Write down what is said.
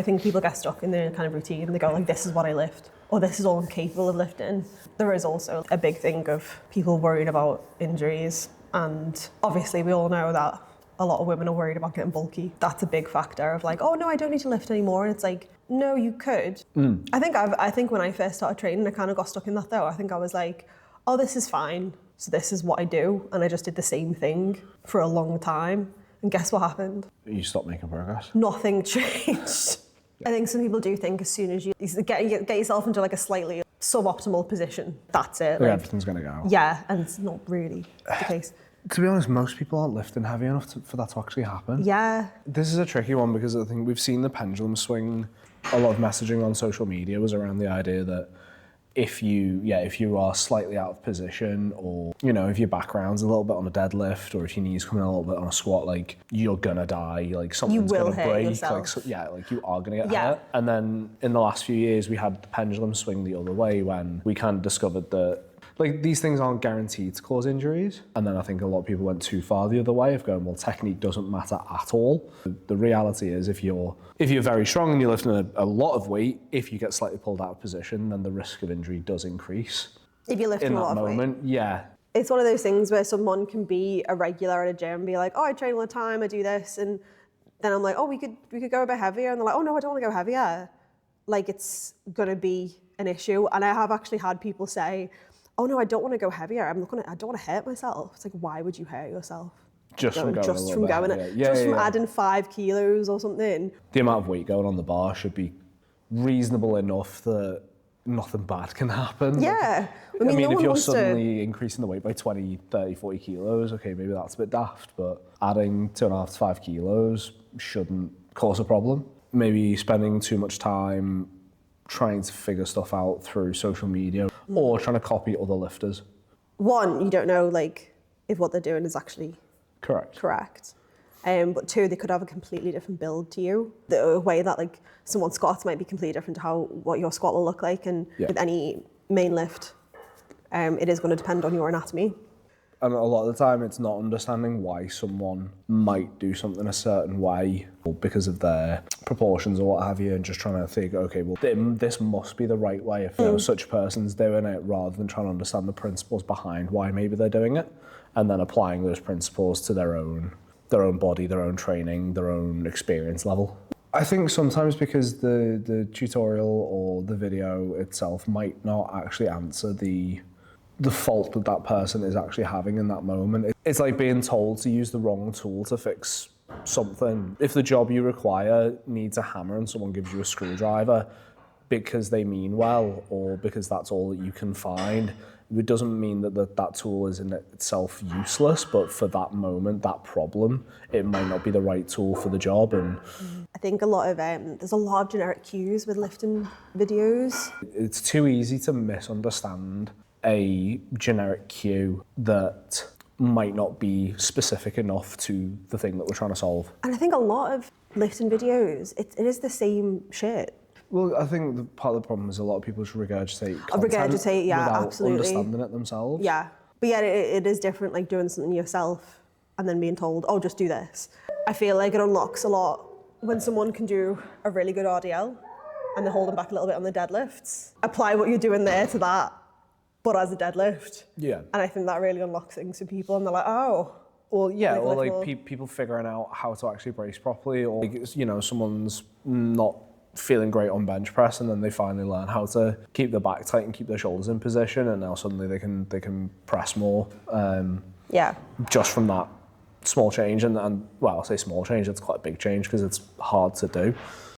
I think people get stuck in their kind of routine and they go like, this is what I lift, or this is all I'm capable of lifting. There is also a big thing of people worried about injuries, and obviously we all know that a lot of women are worried about getting bulky. That's a big factor of like, oh no, I don't need to lift anymore. And it's like, no, you could. I think when I first started training, I kind of got stuck in that though. I think I was like, oh, this is fine. So this is what I do. And I just did the same thing for a long time. And guess what happened? You stopped making progress. Nothing changed. I think some people do think as soon as you get yourself into like a slightly suboptimal position, that's it. Like everything's gonna go. Yeah, and it's not really the case. To be honest, most people aren't lifting heavy enough for that to actually happen. Yeah. This is a tricky one because I think we've seen the pendulum swing. A lot of messaging on social media was around the idea that if you are slightly out of position, or if your background's a little bit on a deadlift, or if your knees come in a little bit on a squat, like you're gonna die, like something's gonna break, yourself. Like you are gonna get hurt. And then in the last few years, we had the pendulum swing the other way when we kind of discovered that like these things aren't guaranteed to cause injuries. And then I think a lot of people went too far the other way of going, well, technique doesn't matter at all. The reality is if you're very strong and you're lifting a lot of weight, if you get slightly pulled out of position, then the risk of injury does increase. If you're lifting a lot of weight. In that moment, yeah. It's one of those things where someone can be a regular at a gym and be like, oh, I train all the time, I do this. And then I'm like, oh, we could go a bit heavier. And they're like, oh no, I don't want to go heavier. Like it's gonna be an issue. And I have actually had people say, oh no, I don't want to go heavier. I don't want to hurt myself. It's like, why would you hurt yourself? Just from adding 5 kilos or something. The amount of weight going on the bar should be reasonable enough that nothing bad can happen. Yeah. I mean if you're suddenly increasing the weight by 20, 30, 40 kilos, okay, maybe that's a bit daft, but adding 2.5 to 5 kilos shouldn't cause a problem. Maybe spending too much time trying to figure stuff out through social media or trying to copy other lifters. One, you don't know like if what they're doing is actually correct. But two, they could have a completely different build to you. The way that like someone's squats might be completely different to what your squat will look like. And with any main lift, it is going to depend on your anatomy. And a lot of the time it's not understanding why someone might do something a certain way because of their proportions or what have you, and just trying to think, okay, well, this must be the right way if such a person's doing it, rather than trying to understand the principles behind why maybe they're doing it, and then applying those principles to their own body, their own training, their own experience level. I think sometimes because the tutorial or the video itself might not actually answer the fault that person is actually having in that moment. It's like being told to use the wrong tool to fix something. If the job you require needs a hammer and someone gives you a screwdriver because they mean well or because that's all that you can find, it doesn't mean that tool is in itself useless, but for that moment, that problem, it might not be the right tool for the job. And I think there's a lot of generic cues with lifting videos. It's too easy to misunderstand a generic cue that might not be specific enough to the thing that we're trying to solve. And I think a lot of lifting videos, it is the same shit. Well, I think part of the problem is a lot of people just regurgitate content without understanding it themselves. Yeah, but yeah, it is different, like doing something yourself and then being told, oh, just do this. I feel like it unlocks a lot when someone can do a really good RDL and they're holding back a little bit on the deadlifts. Apply what you're doing there to that, but as a deadlift. Yeah. And I think that really unlocks things for people, and they're like, oh. Well, yeah, or like people figuring out how to actually brace properly, or someone's not feeling great on bench press, and then they finally learn how to keep their back tight and keep their shoulders in position, and now suddenly they can press more. Just from that small change, and well, I'll say small change. It's quite a big change because it's hard to do.